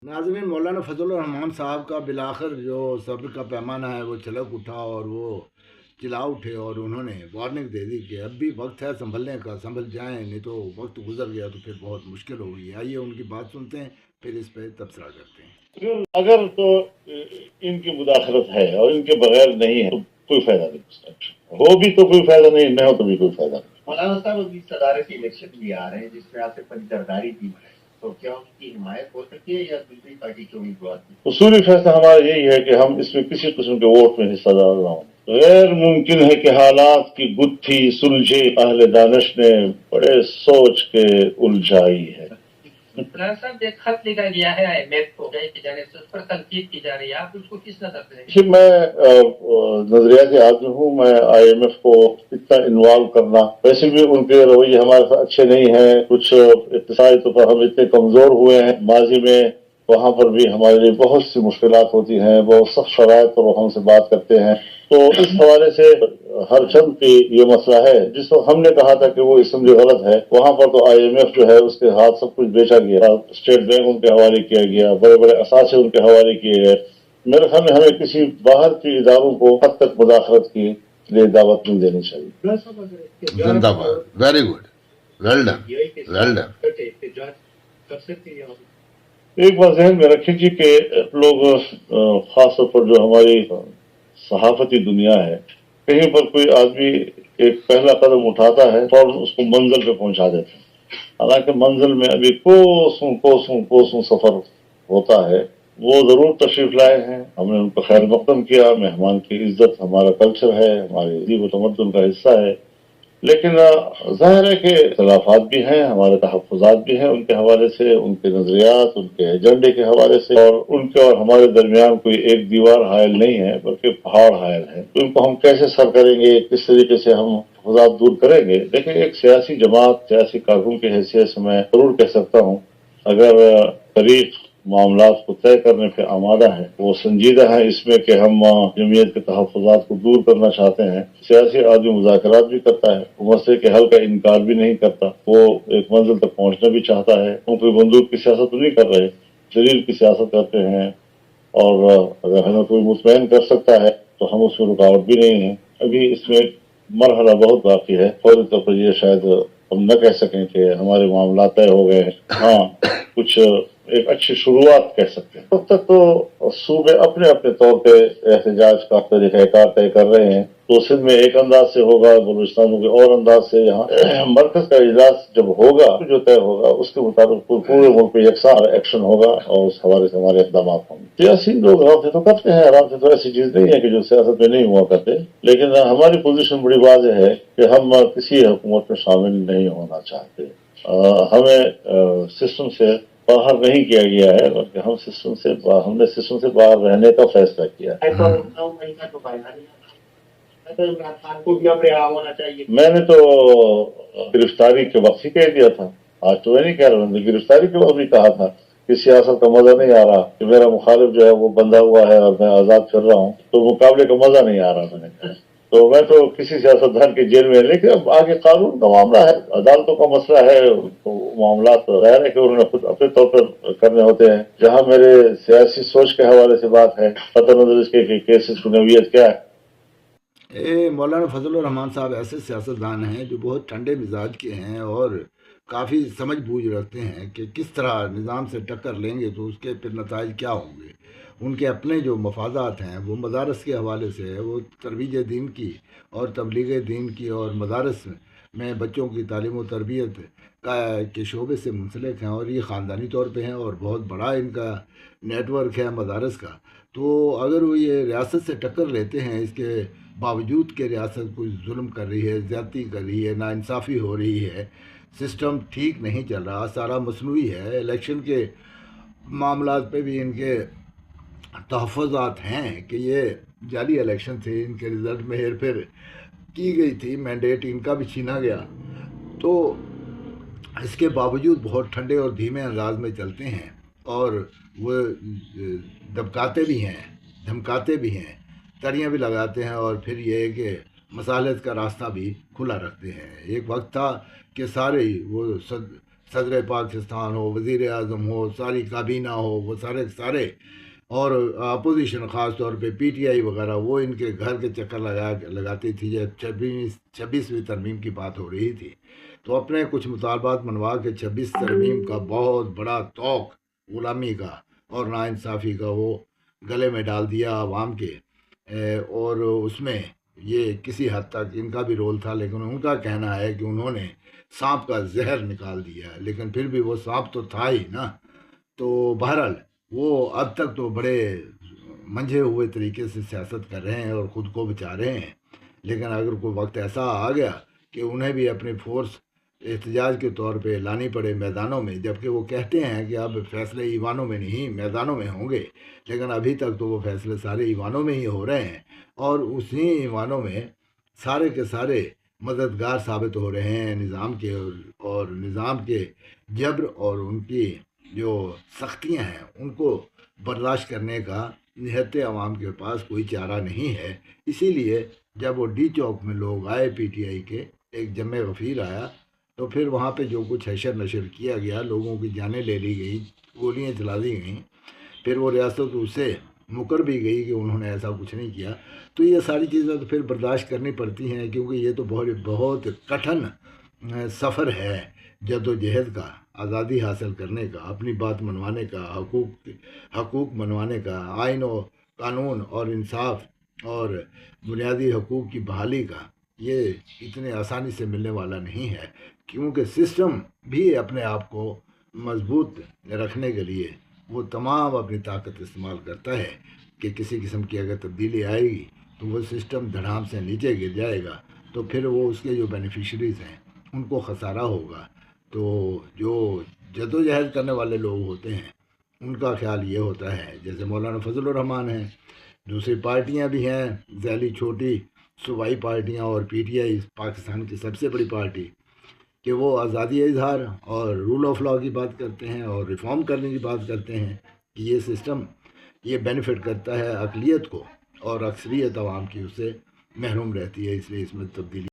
नाज़रीन, मौलाना फजलुर रहमान साहब का बिलाखिर जो सब्र का पैमाना है वो छलक उठा और वो चिल्ला उठे और उन्होंने वार्निंग दे दी कि अब भी वक्त है संभलने का, संभल जाएं, नहीं तो वक्त गुजर गया तो फिर बहुत मुश्किल होगी। आइए उनकी बात सुनते हैं, फिर इस पर तबसरा करते हैं। अगर तो इनकी मुदाखलत है और इनके बगैर नहीं है तो कोई फायदा नहीं, हो भी तो कोई फायदा नहीं, न हो तो भी कोई फायदा नहीं। मौलाना साहब, अभी सदारत इलेक्शन भी आ रहे हैं जिसमें आपसे पंचरदारी की है, तो क्या उनकी हिमायत हो सकती है या दूसरी पार्टी के उम्मीदवार की? उसूली फैसला हमारा यही है कि हम इसमें किसी किस्म के वोट में हिस्सेदार ना हों। गैर मुमकिन है कि हालात की गुत्थी सुलझे अहले दानिश ने बड़े सोच के उलझाई है। साहब, एक खत लिखा गया है IMF को की जाने से, उस पर तनकीद की जा रही है, आप उसको किस नजर से देखें? मैं नजरियाती आदमी हूँ, मैं IMF को इतना इन्वॉल्व करना, वैसे भी उनके रवैये हमारे साथ अच्छे नहीं है, कुछ इक्तिसादी तौर पर हम इतने कमजोर हुए हैं माजी में, वहां पर भी हमारे लिए बहुत सी मुश्किलात होती हैं, बहुत सख्त शराइत पर वो हमसे बात करते हैं। तो इस हवाले से हर चंद की ये मसला है। जिस वक्त हमने कहा था कि वो इसमें गलत है, वहां पर तो IMF जो है उसके हाथ सब कुछ बेचा गया, स्टेट बैंक उनके हवाले किया गया, बड़े बड़े असासे उनके हवाले किए गए। मेरे ख्याल में हमें किसी बाहर के इदारों को हद तक मुदाखलत की लिए दावत नहीं देनी चाहिए। जिंदाबाद, very good, well done, well done. एक बात ज़हन में रखें जी कि लोग खासतौर पर जो हमारी सहाफती दुनिया है, कहीं पर कोई आदमी एक पहला कदम उठाता है और उसको मंजिल पे पहुंचा देते हैं। हालांकि मंजिल में अभी कोसों कोसों कोसों सफर होता है। वो जरूर तशरीफ लाए हैं, हमने उनको खैर मकदम किया, मेहमान की इज्जत हमारा कल्चर है, हमारे अदीब व तमद्दुन का हिस्सा है। लेकिन जाहिर है कि इख्तलाफात भी हैं, हमारे तहफ़्फ़ुज़ात भी हैं उनके हवाले से, उनके नजरियात, उनके एजेंडे के हवाले से, और उनके और हमारे दरमियान कोई एक दीवार हायल नहीं है बल्कि पहाड़ हायल है। तो इनको हम कैसे सर करेंगे, किस तरीके से हम तहफ़्फ़ुज़ात दूर करेंगे? देखिए, एक सियासी जमात, सियासी कारकुन की हैसियत से मैं जरूर कह सकता हूँ, अगर तरीक मामलात को तय करने पे आमादा है, वो संजीदा है इसमें कि हम जमीयत के तहफ़्फ़ुज़ात को दूर करना चाहते हैं। सियासी आदमी मुज़ाकरात भी करता है, वो मसले के हल का इनकार भी नहीं करता, वो एक मंजिल तक पहुंचना भी चाहता है। वो कोई बंदूक की सियासत तो नहीं कर रहे, दलील की सियासत करते हैं, और अगर हमें कोई मुतमईन कर सकता है तो हम उसमें रुकावट भी नहीं है। अभी इसमें मरहला बहुत बाकी है, फौरी तौर पर ये शायद हम न कह सकें कि हमारे मामला तय हो गए हैं। हाँ, कुछ एक अच्छी शुरुआत कह सकते हैं। तब तक तो सूबे अपने अपने तौर पे एहतजाज का तरीक़ाकार तय कर रहे हैं। तो सिंध में एक अंदाज से होगा, बलूचिस्तान में और अंदाज से। यहाँ मरकज का इजलास जब होगा, जो तय होगा उसके मुताबिक पूरे मुल्क में यकसा एक्शन होगा और उस हवाले से हमारे इक़दाम होंगे। सियासी लोग आराम से तो करते हैं, आराम से तो ऐसी चीज नहीं है कि जो सियासत में नहीं हुआ करते, लेकिन हमारी पोजीशन बड़ी वाज़ेह है कि हम किसी हुकूमत में शामिल नहीं होना चाहते। हमें सिस्टम से बाहर नहीं किया गया है, बल्कि हमने सिस्टम से बाहर रहने का फैसला किया है। मैंने तो गिरफ्तारी के वक्त ही कह दिया था, आज तो मैं नहीं कह रहा, गिरफ्तारी के वक्त भी कहा था कि सियासत का मजा नहीं आ रहा, कि मेरा मुखालिफ जो है वो बंधा हुआ है और मैं आजाद फिर रहा हूँ, तो मुकाबले का मजा नहीं आ रहा। मैंने कहा तो मैं तो किसी सियासतदान के जेल में, लेकिन अब आगे कानून का मामला है, अदालतों का मसला है, तो मामला तो गैर है कि उन्होंने खुद अपने तौर पर करने होते हैं। जहाँ मेरे सियासी सोच के हवाले से बात है, पता नजर इसके केसेस की नवीयत क्या है। मौलाना फजलुर रहमान साहब ऐसे सियासतदान हैं जो बहुत ठंडे मिजाज के हैं और काफ़ी समझ बूझ रखते हैं कि किस तरह निज़ाम से टक्कर लेंगे तो उसके फिर नताइज क्या होंगे। उनके अपने जो मफादात हैं वो मदारस के हवाले से है, वो तरवीज दीन की और तबलीग दीन की और मदारस में बच्चों की तालीम और तरबियत का के शोबे से मुंसलिक हैं, और ये ख़ानदानी तौर पे हैं और बहुत बड़ा इनका नेटवर्क है मदारस का। तो अगर वो ये रियासत से टक्कर लेते हैं, इसके बावजूद कि रियासत कुछ जुल्म कर रही है, ज़्यादती कर रही है, नाइंसाफ़ी हो रही है, सिस्टम ठीक नहीं चल रहा, सारा मसनूई है, इलेक्शन के मामलात पे भी इनके तहफ़्फ़ुज़ात हैं कि ये जाली इलेक्शन थे, इनके रिज़ल्ट में हेर फेर की गई थी, मैंडेट इनका भी छीना गया। तो इसके बावजूद बहुत ठंडे और धीमे अंदाज में चलते हैं और वो दबकाते भी हैं, धमकाते भी हैं, तड़ियाँ भी लगाते हैं, और फिर ये है कि मसालत का रास्ता भी खुला रखते हैं। एक वक्त था कि सारे वो صدر پاکستان ہو، وزیر اعظم ہو، ساری کابینہ ہو، وہ سارے سارے، اور اپوزیشن خاص طور پہ پی ٹی آئی وغیرہ، وہ ان کے گھر کے چکر لگاتی تھی جب 26ویں ترمیم کی بات ہو رہی تھی، تو اپنے کچھ مطالبات منوا کے 26 ترمیم کا بہت بڑا طوق غلامی کا اور ناانصافی کا وہ گلے میں ڈال دیا عوام کے، اور اس میں یہ کسی حد تک ان کا بھی رول تھا، لیکن ان کا کہنا ہے کہ انہوں نے سانپ کا زہر نکال دیا، لیکن پھر بھی وہ سانپ تو تھا ہی نا۔ تو بہرحال وہ اب تک تو بڑے منجھے ہوئے طریقے سے سیاست کر رہے ہیں اور خود کو بچا رہے ہیں، لیکن اگر کوئی وقت ایسا آ گیا کہ انہیں بھی اپنی فورس احتجاج کے طور پہ لانی پڑے میدانوں میں، جبکہ وہ کہتے ہیں کہ اب فیصلے ایوانوں میں نہیں میدانوں میں ہوں گے، لیکن ابھی تک تو وہ فیصلے سارے ایوانوں میں ہی ہو رہے ہیں، اور اسی ایوانوں میں سارے کے سارے مددگار ثابت ہو رہے ہیں نظام کے، اور نظام کے جبر اور ان کی جو سختیاں ہیں ان کو برداشت کرنے کا نہتے عوام کے پاس کوئی چارہ نہیں ہے۔ اسی لیے جب وہ ڈی چوک میں لوگ آئے، پی ٹی آئی کے ایک جمع غفیر آیا، تو پھر وہاں پہ جو کچھ حشر نشر کیا گیا، لوگوں کی جانیں لے لی گئی، گولیاں چلا دی گئیں، پھر وہ ریاست اس سے مکر بھی گئی کہ انہوں نے ایسا کچھ نہیں کیا، تو یہ ساری چیزیں تو پھر برداشت کرنی پڑتی ہیں، کیونکہ یہ تو بہت کٹھن سفر ہے جد و جہد کا، آزادی حاصل کرنے کا، اپنی بات منوانے کا، حقوق منوانے کا، آئین و قانون اور انصاف اور بنیادی حقوق کی بحالی کا، یہ اتنے آسانی سے ملنے والا نہیں ہے، کیونکہ سسٹم بھی اپنے آپ کو مضبوط رکھنے کے لیے وہ تمام اپنی طاقت استعمال کرتا ہے کہ کسی قسم کی اگر تبدیلی آئے گی تو وہ سسٹم دھڑام سے نیچے گر جائے گا، تو پھر وہ اس کے جو بینیفیشریز ہیں ان کو خسارہ ہوگا۔ تو جو جد و جہد کرنے والے لوگ ہوتے ہیں ان کا خیال یہ ہوتا ہے، جیسے مولانا فضل الرحمان ہیں، دوسری پارٹیاں بھی ہیں ذیلی چھوٹی صوبائی پارٹیاں، اور پی ٹی آئی پاکستان کی سب سے بڑی پارٹی، کہ وہ آزادی اظہار اور رول آف لاء کی بات کرتے ہیں اور ریفارم کرنے کی بات کرتے ہیں کہ یہ سسٹم یہ بینیفٹ کرتا ہے اقلیت کو، اور اکثریت عوام کی اس سے محروم رہتی ہے، اس لیے اس میں تبدیلی